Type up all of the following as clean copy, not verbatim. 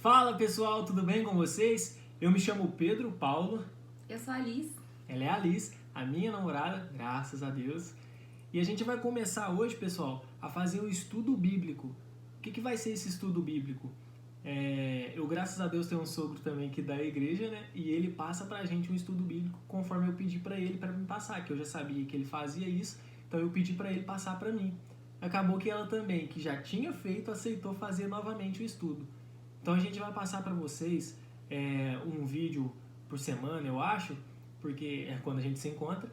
Fala pessoal, tudo bem com vocês? Eu me chamo Pedro Paulo. Eu sou a Alice. Ela é a Alice, a minha namorada, graças a Deus. E a gente vai começar hoje, pessoal, a fazer um estudo bíblico. O que vai ser esse estudo bíblico? Eu, graças a Deus, tenho um sogro também que da igreja, né? E ele passa pra gente um estudo bíblico conforme eu pedi pra ele pra me passar, que eu já sabia que ele fazia isso, então eu pedi pra ele passar pra mim. Acabou que ela também, que já tinha feito, aceitou fazer novamente o estudo. Então a gente vai passar pra vocês um vídeo por semana, eu acho, porque é quando a gente se encontra,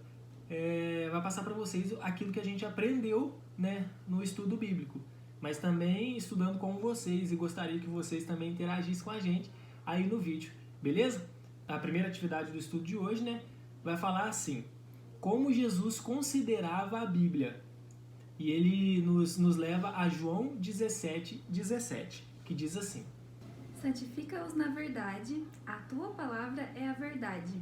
vai passar pra vocês aquilo que a gente aprendeu, né, no estudo bíblico. Mas também estudando com vocês, e gostaria que vocês também interagissem com a gente aí no vídeo, beleza? A primeira atividade do estudo de hoje, né, vai falar assim: como Jesus considerava a Bíblia. E ele nos leva a João 17, que diz assim: Santifica-os na verdade, a tua palavra é a verdade.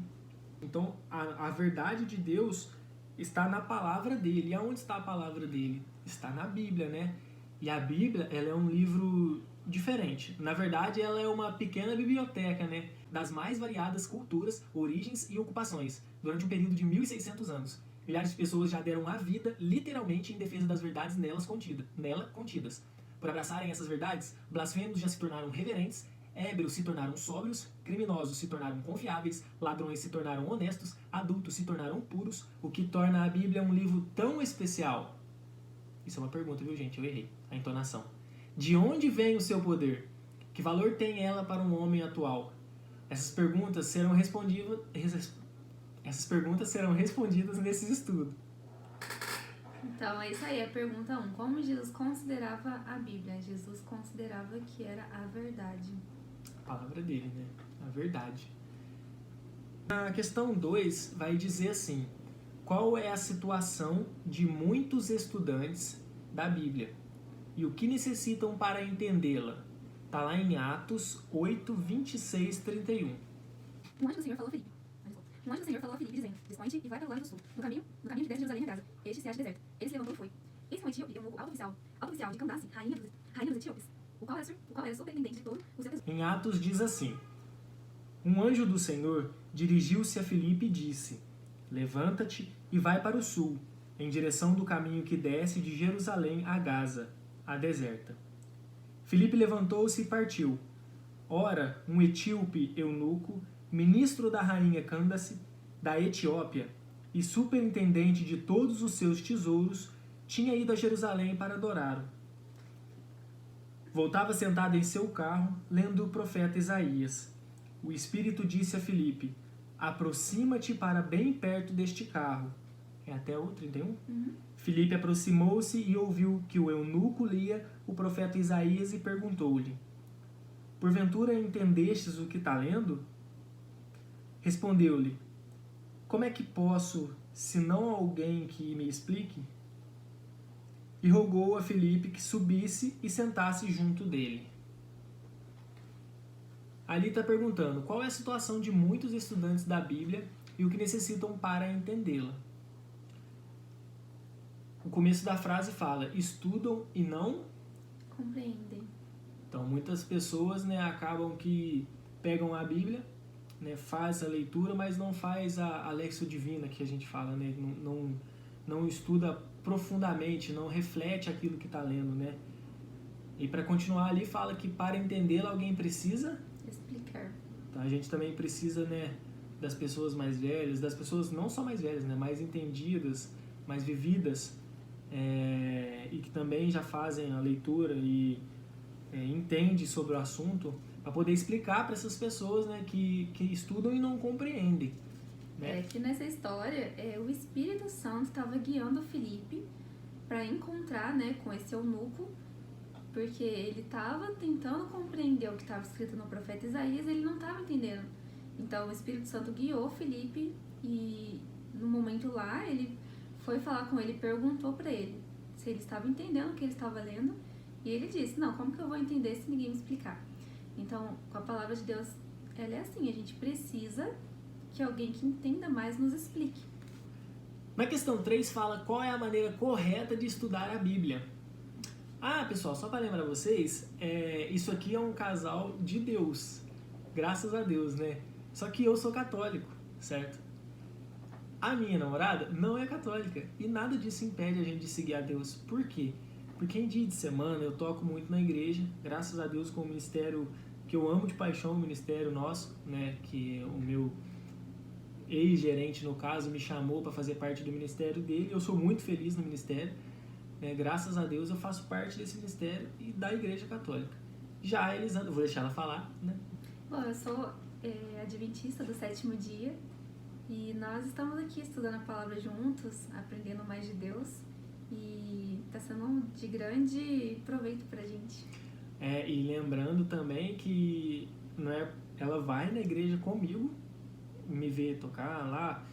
Então, a verdade de Deus está na palavra dele. E aonde está a palavra dele? Está na Bíblia, né? E a Bíblia, ela é um livro diferente. Na verdade, ela é uma pequena biblioteca, né? Das mais variadas culturas, origens e ocupações, durante um período de 1.600 anos. Milhares de pessoas já deram a vida, literalmente, em defesa das verdades nela contidas. Por abraçarem essas verdades, blasfemos já se tornaram reverentes, ébrios se tornaram sóbrios, criminosos se tornaram confiáveis, ladrões se tornaram honestos, adultos se tornaram puros, o que torna a Bíblia um livro tão especial. Isso é uma pergunta, viu, gente? Eu errei a entonação. De onde vem o seu poder? Que valor tem ela para um homem atual? Essas perguntas serão respondidas nesse estudo. Então, é isso aí, a pergunta 1. Como Jesus considerava a Bíblia? Jesus considerava que era a verdade. A palavra dele, né? A verdade. A questão 2 vai dizer assim: qual é a situação de muitos estudantes da Bíblia e o que necessitam para entendê-la? Está lá em Atos 8, 26, 31. Um anjo do Senhor falou a Filipe. Dizendo: Desponte e vai para o lado do sul, no caminho que desce de Jerusalém a Gaza. Este se acha deserto. Ele se levantou e foi. Eis que um etíope, um alto oficial de Candace, rainha dos etíopes, o qual era superintendente de todo o seu tesouro. Em Atos diz assim: um anjo do Senhor dirigiu-se a Filipe e disse: levanta-te e vai para o sul, em direção do caminho que desce de Jerusalém a Gaza, a deserta. Filipe levantou-se e partiu. Ora, um etíope eunuco, ministro da rainha Candace, da Etiópia, e superintendente de todos os seus tesouros, tinha ido a Jerusalém para adorá-lo. Voltava sentado em seu carro, lendo o profeta Isaías. O Espírito disse a Filipe: aproxima-te para bem perto deste carro. É até o 31? Filipe aproximou-se e ouviu que o eunuco lia o profeta Isaías e perguntou-lhe: porventura entendestes o que está lendo? Respondeu-lhe: como é que posso, senão alguém que me explique? E rogou a Filipe que subisse e sentasse junto dele. Ali está perguntando qual é a situação de muitos estudantes da Bíblia e o que necessitam para entendê-la. O começo da frase fala: estudam e não compreendem. Então, muitas pessoas, né, acabam que pegam a Bíblia, né, faz a leitura, mas não faz a lexio divina que a gente fala, né, não estuda profundamente, não reflete aquilo que está lendo, né. E para continuar ali fala que para entendê-la alguém precisa explicar. Então a gente também precisa, né, das pessoas mais velhas, das pessoas não só mais velhas, né, mais entendidas, mais vividas, e que também já fazem a leitura e entendem sobre o assunto, para poder explicar para essas pessoas, né, que estudam e não compreendem. Né? Que nessa história, o Espírito Santo estava guiando Filipe para encontrar, né, com esse eunuco, porque ele estava tentando compreender o que estava escrito no profeta Isaías, ele não estava entendendo. Então o Espírito Santo guiou Filipe e no momento lá ele foi falar com ele, perguntou para ele se ele estava entendendo o que ele estava lendo, e ele disse: não, como que eu vou entender se ninguém me explicar? Então, com a palavra de Deus, ela é assim, a gente precisa que alguém que entenda mais nos explique. Na questão 3 fala qual é a maneira correta de estudar a Bíblia. Ah, pessoal, só para lembrar vocês, isso aqui é um casal de Deus, graças a Deus, né? Só que eu sou católico, certo? A minha namorada não é católica e nada disso impede a gente de seguir a Deus. Por quê? Porque em dia de semana eu toco muito na igreja, graças a Deus com o ministério que eu amo de paixão, o ministério nosso, né? Que o meu ex-gerente, no caso, me chamou para fazer parte do ministério dele. Eu sou muito feliz no ministério. Graças a Deus eu faço parte desse ministério e da Igreja Católica. Já a Elisandra, vou deixar ela falar, né? Bom, eu sou adventista do 7º dia e nós estamos aqui estudando a palavra juntos, aprendendo mais de Deus e está sendo de grande proveito pra gente. E lembrando também que ela vai na igreja comigo, me vê tocar lá.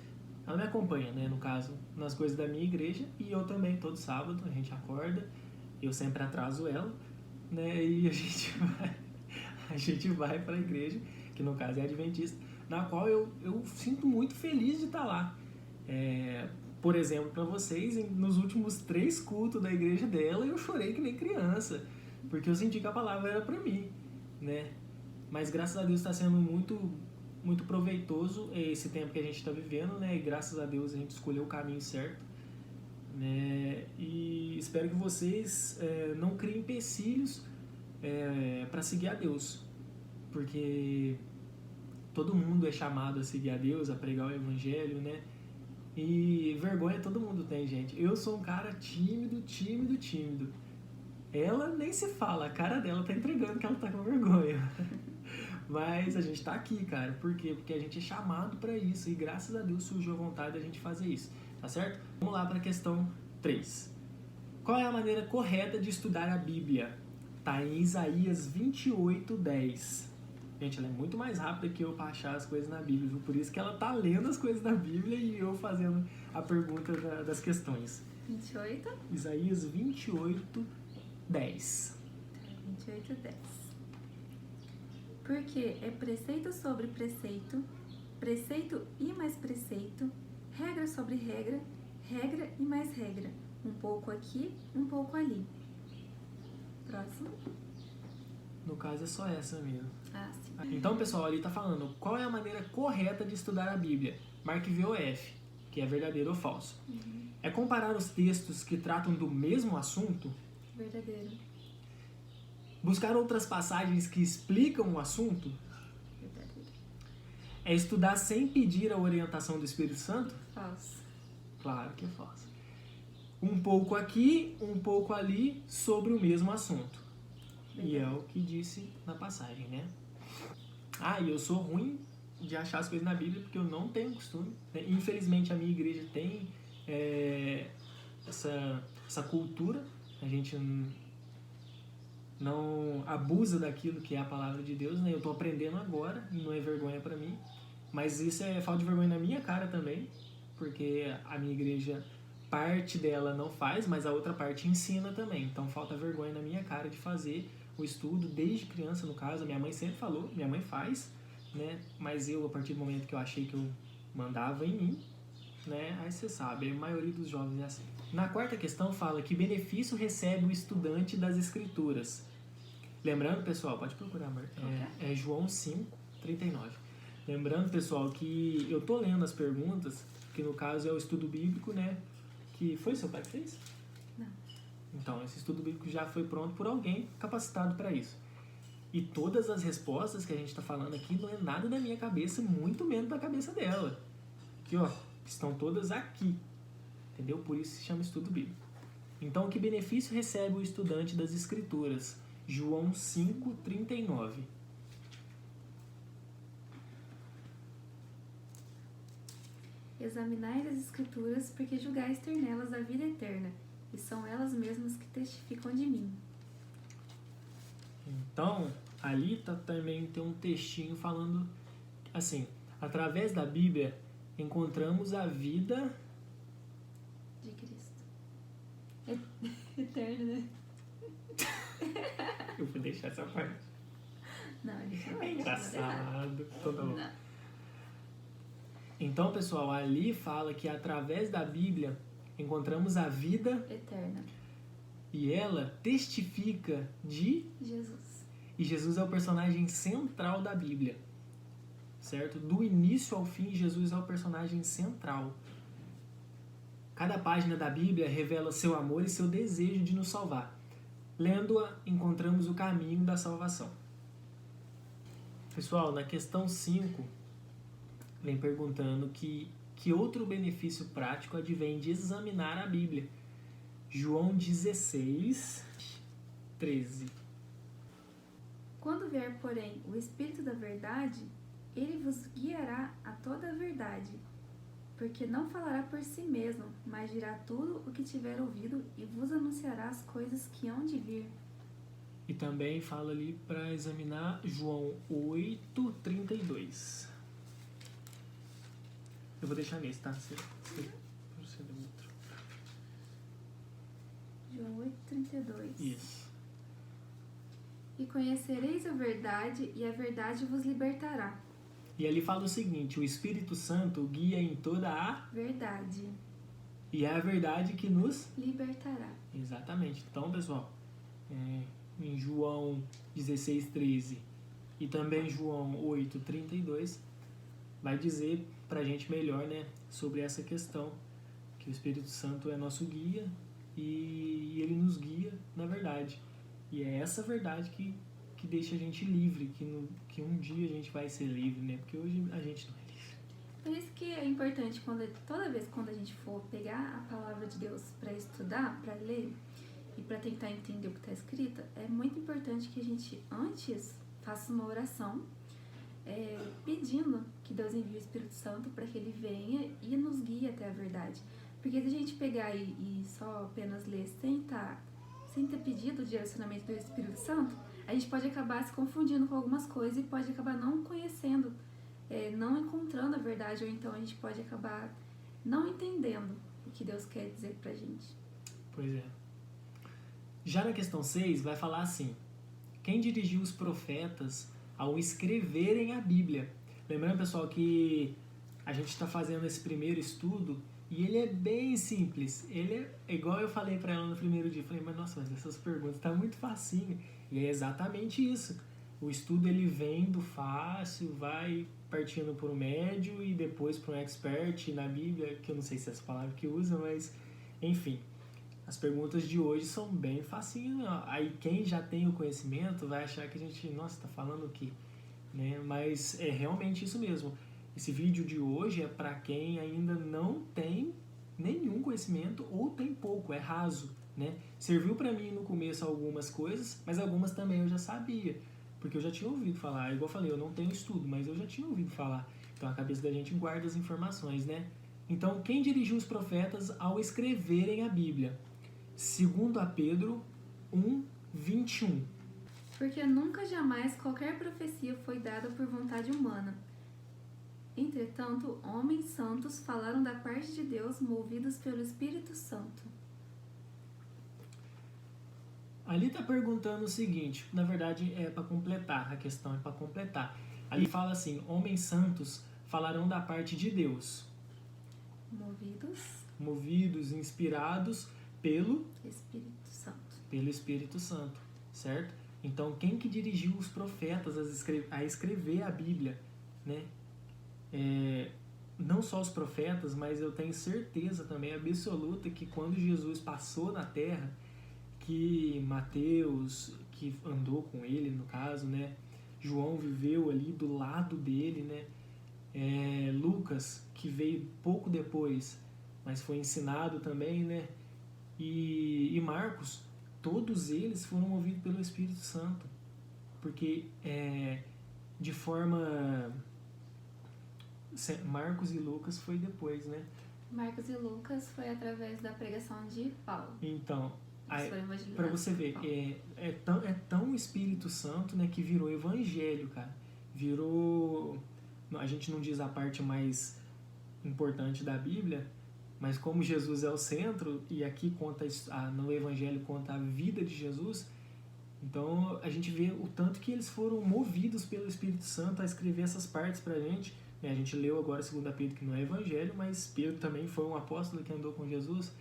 Ela me acompanha, né, no caso, nas coisas da minha igreja, e eu também, todo sábado, a gente acorda, eu sempre atraso ela, né, e a gente vai para a igreja, que no caso é adventista, na qual eu sinto muito feliz de estar lá. Por exemplo, para vocês, nos últimos 3 cultos da igreja dela, eu chorei que nem criança, porque eu senti que a palavra era para mim, né, mas graças a Deus está sendo muito proveitoso esse tempo que a gente está vivendo, né? E graças a Deus a gente escolheu o caminho certo, né? E espero que vocês não criem empecilhos para seguir a Deus, porque todo mundo é chamado a seguir a Deus, a pregar o evangelho, né? E vergonha todo mundo tem, gente. Eu sou um cara tímido. Ela nem se fala, a cara dela tá entregando que ela tá com vergonha. Mas a gente tá aqui, cara. Por quê? Porque a gente é chamado para isso. E graças a Deus surgiu a vontade da gente fazer isso. Tá certo? Vamos lá para a questão 3. Qual é a maneira correta de estudar a Bíblia? Tá em Isaías 28:10. Gente, ela é muito mais rápida que eu para achar as coisas na Bíblia, viu? Por isso que ela tá lendo as coisas da Bíblia e eu fazendo a pergunta das questões. 28? Isaías 28:10. 28:10. Porque é preceito sobre preceito, preceito e mais preceito, regra sobre regra, regra e mais regra, um pouco aqui, um pouco ali. Próximo. No caso é só essa mesmo. Ah, sim. Então, pessoal, ali tá falando qual é a maneira correta de estudar a Bíblia. Marque VOF, que é verdadeiro ou falso. É comparar os textos que tratam do mesmo assunto. Verdadeiro. Buscar outras passagens que explicam o assunto. Verdadeiro. É estudar sem pedir a orientação do Espírito Santo. Falso. Claro que é falso. Um pouco aqui, um pouco ali, sobre o mesmo assunto. E é o que disse na passagem, né? E eu sou ruim de achar as coisas na Bíblia porque eu não tenho costume. Infelizmente a minha igreja tem essa cultura. A gente não abusa daquilo que é a palavra de Deus, né? Eu tô aprendendo agora e não é vergonha pra mim. Mas isso é falta de vergonha na minha cara também, porque a minha igreja, parte dela não faz, mas a outra parte ensina também. Então falta vergonha na minha cara de fazer o estudo desde criança, no caso. Minha mãe sempre falou, minha mãe faz, né? Mas eu, a partir do momento que eu achei que eu mandava em mim, né? Aí você sabe, a maioria dos jovens é assim. Na 4ª questão fala que benefício recebe o estudante das Escrituras. Lembrando, pessoal, pode procurar, é João 5:39. Lembrando, pessoal, que eu tô lendo as perguntas, que no caso é o estudo bíblico, né? Que foi seu pai que fez? Não. Então, esse estudo bíblico já foi pronto por alguém capacitado para isso. E todas as respostas que a gente está falando aqui não é nada da minha cabeça, muito menos da cabeça dela. Aqui, ó, estão todas aqui. Entendeu? Por isso se chama estudo bíblico. Então, que benefício recebe o estudante das Escrituras? João 5:39. Examinai as Escrituras, porque julgais ter nelas a vida eterna, e são elas mesmas que testificam de mim. Então, ali também tem um textinho falando assim: através da Bíblia encontramos a vida de Cristo. Eterno, né? Eu vou deixar essa parte. Não, ele não É engraçado. Toda hora. Não. Então, pessoal, ali fala que através da Bíblia encontramos a vida Eterna. e ela testifica de... Jesus. E Jesus é o personagem central da Bíblia, certo? Do início ao fim, Jesus é o personagem central. Cada página da Bíblia revela seu amor e seu desejo de nos salvar. Lendo-a, encontramos o caminho da salvação. Pessoal, na questão 5, vem perguntando que outro benefício prático advém de examinar a Bíblia. João 16, 13. Quando vier, porém, o Espírito da verdade, ele vos guiará a toda a verdade, porque não falará por si mesmo, mas dirá tudo o que tiver ouvido e vos anunciará as coisas que hão de vir. E também fala ali para examinar João 8, 32. Eu vou deixar nesse, tá? Você procede outro. João 8, 32. Isso. E conhecereis a verdade, e a verdade vos libertará. E ali fala o seguinte: o Espírito Santo guia em toda a... Verdade. E é a verdade que nos... Libertará. Exatamente. Então, pessoal, em João 16, 13 e também João 8, 32, vai dizer pra gente melhor, né, sobre essa questão, que o Espírito Santo é nosso guia e ele nos guia na verdade. E é essa verdade que deixa a gente livre, que um dia a gente vai ser livre, né, porque hoje a gente não é livre. Por isso que é importante, toda vez quando a gente for pegar a palavra de Deus para estudar, para ler e para tentar entender o que está escrito, é muito importante que a gente antes faça uma oração pedindo que Deus envie o Espírito Santo para que ele venha e nos guie até a verdade. Porque se a gente pegar e só apenas ler sem ter pedido o direcionamento do Espírito Santo, a gente pode acabar se confundindo com algumas coisas e pode acabar não conhecendo, não encontrando a verdade, ou então a gente pode acabar não entendendo o que Deus quer dizer pra gente. Pois é. Já na questão 6 vai falar assim: quem dirigiu os profetas ao escreverem a Bíblia? Lembrando, pessoal, que a gente está fazendo esse primeiro estudo e ele é bem simples. Ele é igual eu falei para ela no primeiro dia. Eu falei, mas nossa, mas essas perguntas tá muito facinho. E é exatamente isso. O estudo ele vem do fácil, vai partindo para o médio e depois para um expert na Bíblia, que eu não sei se é essa palavra que usa, mas enfim. As perguntas de hoje são bem facinho. Aí quem já tem o conhecimento vai achar que a gente, nossa, tá falando o quê? Né? Mas é realmente isso mesmo. Esse vídeo de hoje é para quem ainda não tem nenhum conhecimento ou tem pouco, é raso, né? Serviu para mim no começo algumas coisas, mas algumas também eu já sabia, porque eu já tinha ouvido falar. Igual eu falei, eu não tenho estudo, mas eu já tinha ouvido falar. Então a cabeça da gente guarda as informações, né? Então, quem dirigiu os profetas ao escreverem a Bíblia? Segundo a Pedro 1, 21. Porque nunca jamais qualquer profecia foi dada por vontade humana. Entretanto, homens santos falaram da parte de Deus, movidos pelo Espírito Santo. Ali está perguntando o seguinte, na verdade é para completar, a questão é para completar. Ali fala assim, homens santos falarão da parte de Deus. Movidos, inspirados pelo Espírito Santo, certo? Então, quem que dirigiu os profetas a escrever a Bíblia, né? Não só os profetas, mas eu tenho certeza também absoluta que quando Jesus passou na Terra, que Mateus, que andou com ele, no caso, né? João viveu ali do lado dele, né? Lucas, que veio pouco depois, mas foi ensinado também, né? E Marcos, todos eles foram movidos pelo Espírito Santo, porque de forma... Marcos e Lucas foi depois, né? Marcos e Lucas foi através da pregação de Paulo. Então, para você ver, é tão o Espírito Santo, né, que virou evangelho, cara. Virou... A gente não diz a parte mais importante da Bíblia, mas como Jesus é o centro, e aqui no Evangelho conta a vida de Jesus, então a gente vê o tanto que eles foram movidos pelo Espírito Santo a escrever essas partes pra gente. A gente leu agora 2 Pedro, que não é Evangelho, mas Pedro também foi um apóstolo que andou com Jesus,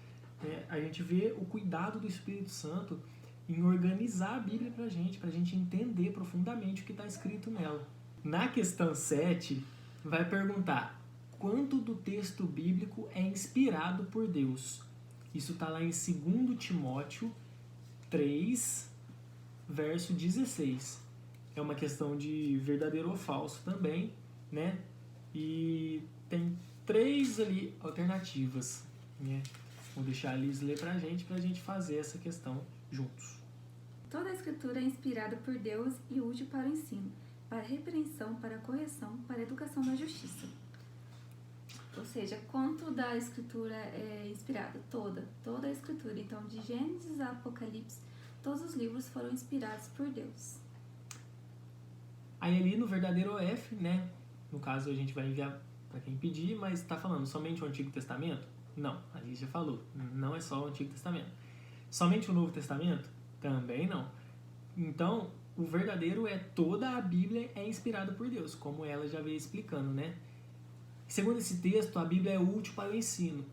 né, a gente vê o cuidado do Espírito Santo em organizar a Bíblia pra gente entender profundamente o que está escrito nela. Na questão 7, vai perguntar quanto do texto bíblico é inspirado por Deus. Isso está lá em 2 Timóteo 3, verso 16. É uma questão de verdadeiro ou falso também, né? E tem 3 ali alternativas, né? Vou deixar a Liz ler pra gente fazer essa questão juntos. Toda a Escritura é inspirada por Deus e útil para o ensino, para a repreensão, para a correção, para a educação na justiça. Ou seja, quanto da Escritura é inspirada? Toda a Escritura. Então, de Gênesis a Apocalipse, todos os livros foram inspirados por Deus. Aí ali no verdadeiro OF, né? No caso a gente vai enviar para quem pedir, mas está falando somente o Antigo Testamento? Não, a gente já falou, não é só o Antigo Testamento. Somente o Novo Testamento? Também não. Então, o verdadeiro é toda a Bíblia é inspirada por Deus, como ela já veio explicando, né? Segundo esse texto, a Bíblia é útil para o ensino,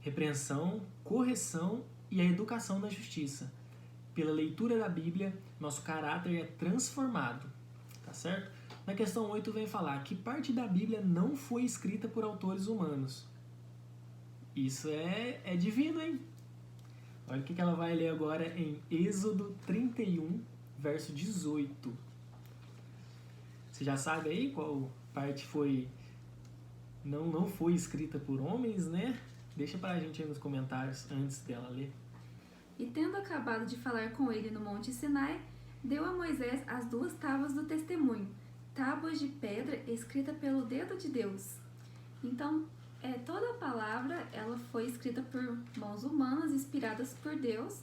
repreensão, correção e a educação na justiça. Pela leitura da Bíblia, nosso caráter é transformado, tá certo? Na questão 8 vem falar que parte da Bíblia não foi escrita por autores humanos. Isso é divino, hein? Olha o que ela vai ler agora em Êxodo 31, verso 18. Você já sabe aí qual parte foi não foi escrita por homens, né? Deixa pra gente aí nos comentários antes dela ler. E tendo acabado de falar com ele no Monte Sinai, deu a Moisés as 2 tábuas do testemunho, tábuas de pedra escrita pelo dedo de Deus. Então, toda a palavra ela foi escrita por mãos humanas, inspiradas por Deus,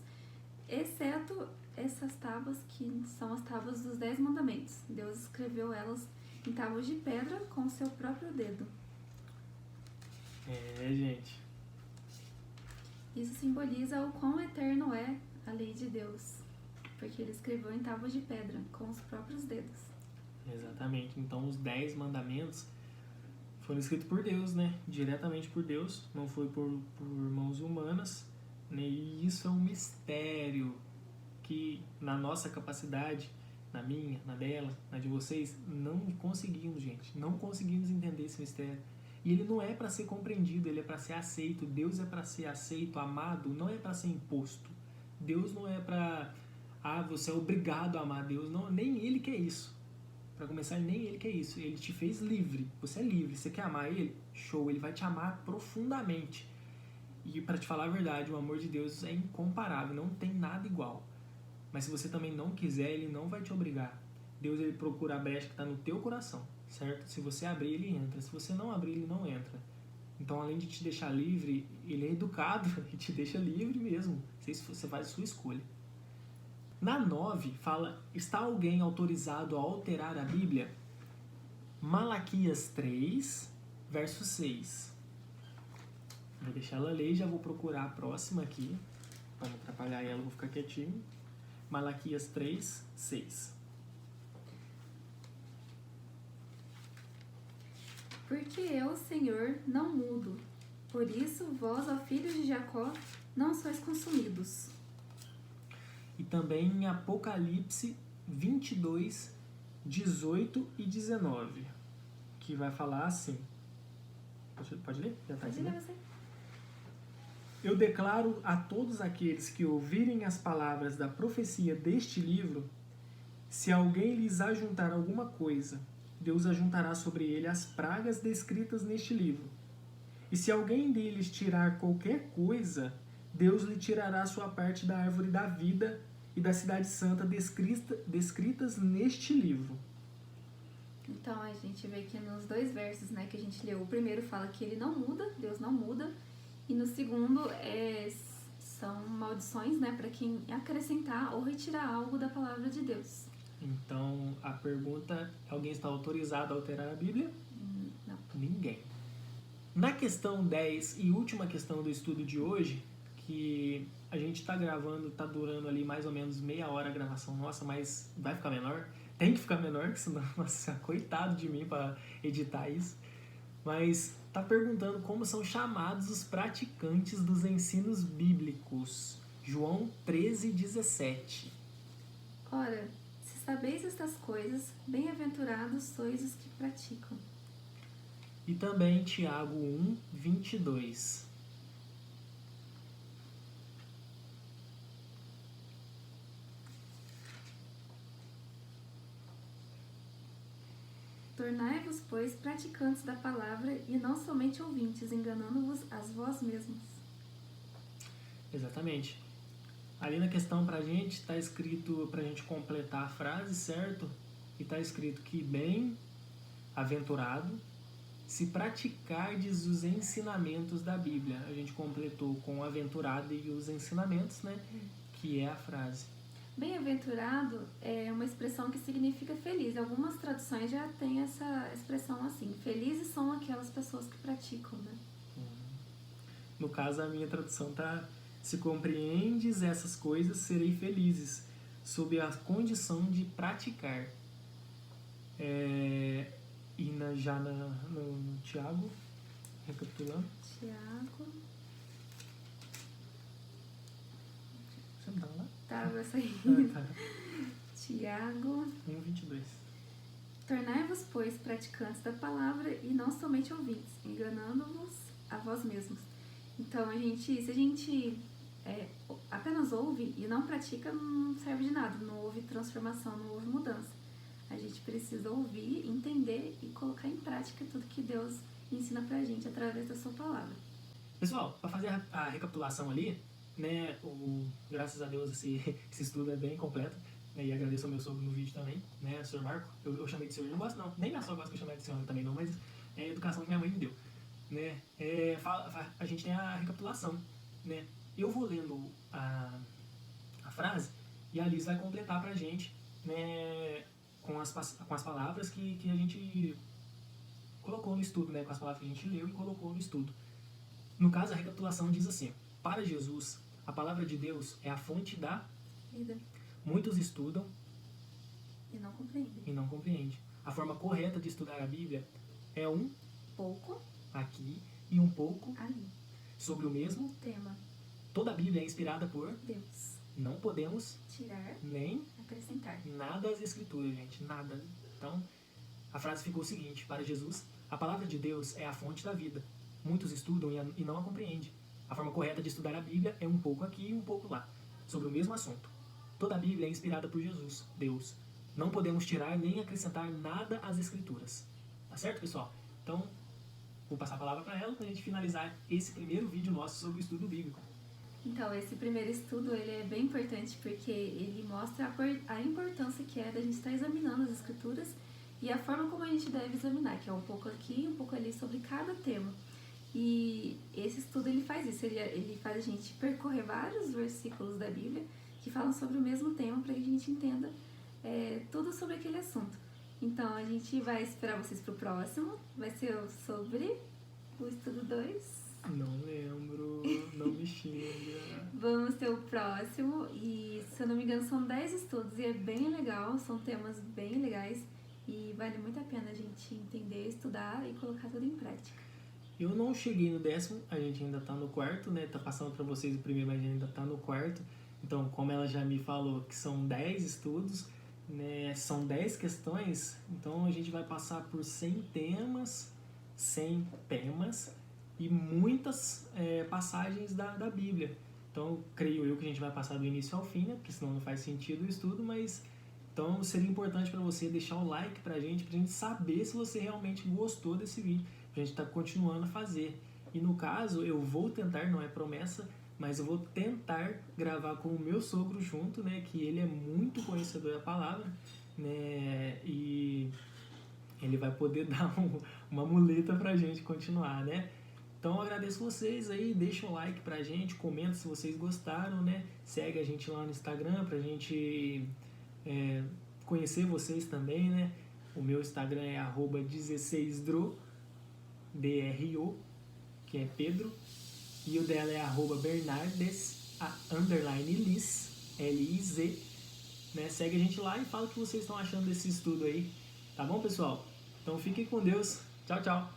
exceto essas tábuas que são as tábuas dos 10 mandamentos. Deus escreveu elas em tábuas de pedra com o seu próprio dedo. Gente. Isso simboliza o quão eterno é a lei de Deus, porque ele escreveu em tábuas de pedra com os próprios dedos. Exatamente. Então, os 10 mandamentos foram escritos por Deus, né? Diretamente por Deus, não foi por mãos humanas, né? E isso é um mistério que na nossa capacidade, na minha, na dela, na de vocês, não conseguimos, gente. Não conseguimos entender esse mistério. E ele não é para ser compreendido, ele é para ser aceito. Deus é para ser aceito, amado, não é para ser imposto. Deus não é para você é obrigado a amar Deus, não, nem ele quer isso. Para começar, nem ele quer isso. Ele te fez livre. Você é livre. Você quer amar ele? Show. Ele vai te amar profundamente. E para te falar a verdade, o amor de Deus é incomparável. Não tem nada igual. Mas se você também não quiser, ele não vai te obrigar. Deus ele procura a brecha que está no teu coração, certo? Se você abrir, ele entra. Se você não abrir, ele não entra. Então, além de te deixar livre, ele é educado e te deixa livre mesmo. Você faz a sua escolha. Na 9, fala, está alguém autorizado a alterar a Bíblia? Malaquias 3, verso 6. Vou deixar ela ler e já vou procurar a próxima aqui. Para não atrapalhar ela, vou ficar quietinho. Malaquias 3, 6. Porque eu, Senhor, não mudo. Por isso, vós, ó filhos de Jacó, não sois consumidos. E também em Apocalipse 22, 18 e 19, que vai falar assim. Pode ler? Já tá Pode aqui, ler né? você. Eu declaro a todos aqueles que ouvirem as palavras da profecia deste livro, se alguém lhes ajuntar alguma coisa, Deus ajuntará sobre ele as pragas descritas neste livro. E se alguém deles tirar qualquer coisa, Deus lhe tirará sua parte da árvore da vida e da cidade santa descritas neste livro. Então, a gente vê que nos 2 versos, né, que a gente leu, o primeiro fala que ele não muda, Deus não muda, e no segundo são maldições, né, para quem acrescentar ou retirar algo da palavra de Deus. Então, a pergunta, alguém está autorizado a alterar a Bíblia? Não. Ninguém. Na questão 10 e última questão do estudo de hoje, que a gente está gravando, está durando ali mais ou menos meia hora a gravação nossa, mas vai ficar menor. Tem que ficar menor, que senão, nossa, coitado de mim para editar isso. mas tá perguntando como são chamados os praticantes dos ensinos bíblicos. João 13:17. Ora, se sabeis estas coisas, bem-aventurados sois os que praticam. E também Tiago 1:22. Tornai-vos, pois, praticantes da palavra e não somente ouvintes, enganando-vos a vós mesmos. Exatamente. Ali na questão pra gente, tá escrito pra gente completar a frase, certo? E tá escrito que bem-aventurado se praticardes os ensinamentos da Bíblia. A gente completou com aventurado e os ensinamentos, né? Que é a frase. Bem-aventurado é uma expressão que significa feliz. Algumas traduções já têm essa expressão assim. Felizes são aquelas pessoas que praticam, né? No caso, a minha tradução tá: se compreendes essas coisas, serei felizes, sob a condição de praticar. E no Tiago, recapitulando. Tiago. Você não tá lá? Tava saindo. Tá. Tiago. 1:22. Tornai-vos, pois, praticantes da palavra e não somente ouvintes, enganando-vos a vós mesmos. Então, se a gente apenas ouve e não pratica, não serve de nada. Não houve transformação, não houve mudança. A gente precisa ouvir, entender e colocar em prática tudo que Deus ensina pra gente através da sua palavra. Pessoal, para fazer a recapitulação ali, né, graças a Deus esse estudo é bem completo, né, e agradeço ao meu sogro no vídeo também, né, Sr. Marco. Eu chamei de senhor, não gosto não, nem minha sogra gosta que eu chamei de senhor também não, mas é a educação que minha mãe me deu, né. A gente tem a recapitulação, né. Eu vou lendo a frase e a Liz vai completar pra gente, né, com as palavras que a gente colocou no estudo, né, com as palavras que a gente leu e colocou no estudo. No caso, a recapitulação diz assim: para Jesus, a palavra de Deus é a fonte da vida. Muitos estudam E não compreendem. e não compreendem. A forma correta de estudar a Bíblia é um pouco aqui e um pouco ali. Sobre o mesmo tema. Toda a Bíblia é inspirada por Deus. Não podemos tirar nem acrescentar nada às Escrituras, gente. Nada. Então, a frase ficou o seguinte: para Jesus, a palavra de Deus é a fonte da vida. Muitos estudam e não a compreendem. A forma correta de estudar a Bíblia é um pouco aqui e um pouco lá, sobre o mesmo assunto. Toda a Bíblia é inspirada por Jesus, Deus. Não podemos tirar nem acrescentar nada às Escrituras. Tá certo, pessoal? Então, vou passar a palavra para ela para a gente finalizar esse primeiro vídeo nosso sobre o estudo bíblico. Então, esse primeiro estudo ele é bem importante porque ele mostra a importância que é da gente estar examinando as Escrituras e a forma como a gente deve examinar, que é um pouco aqui e um pouco ali sobre cada tema. E esse estudo ele faz isso, ele faz a gente percorrer vários versículos da Bíblia que falam sobre o mesmo tema para que a gente entenda tudo sobre aquele assunto. Então a gente vai esperar vocês para o próximo, vai ser sobre o estudo 2. Não lembro, não me xinga. Vamos ter o próximo e, se eu não me engano, são 10 estudos e é bem legal, são temas bem legais e vale muito a pena a gente entender, estudar e colocar tudo em prática. Eu não cheguei no 10º, a gente ainda tá no 4º, né? Tá passando para vocês o primeiro, mas a gente ainda tá no 4º. Então, como ela já me falou que são 10 estudos, né? São 10 questões, então a gente vai passar por 100 temas e muitas passagens da Bíblia. Então, creio eu que a gente vai passar do início ao fim, né? Porque senão não faz sentido o estudo, mas... Então, seria importante para você deixar o like pra gente saber se você realmente gostou desse vídeo. A gente está continuando a fazer. E no caso, eu vou tentar, não é promessa, mas eu vou tentar gravar com o meu sogro junto, né? Que ele é muito conhecedor da palavra, né? E ele vai poder dar uma muleta pra gente continuar, né? Então eu agradeço vocês aí, deixa o like pra gente, comenta se vocês gostaram, né? Segue a gente lá no Instagram pra gente conhecer vocês também, né? O meu Instagram é @16dro, DRO, que é Pedro, e o dela é @Bernardes, _Liz, Liz, né? Segue a gente lá e fala o que vocês estão achando desse estudo aí, tá bom, pessoal? Então fiquem com Deus, tchau, tchau!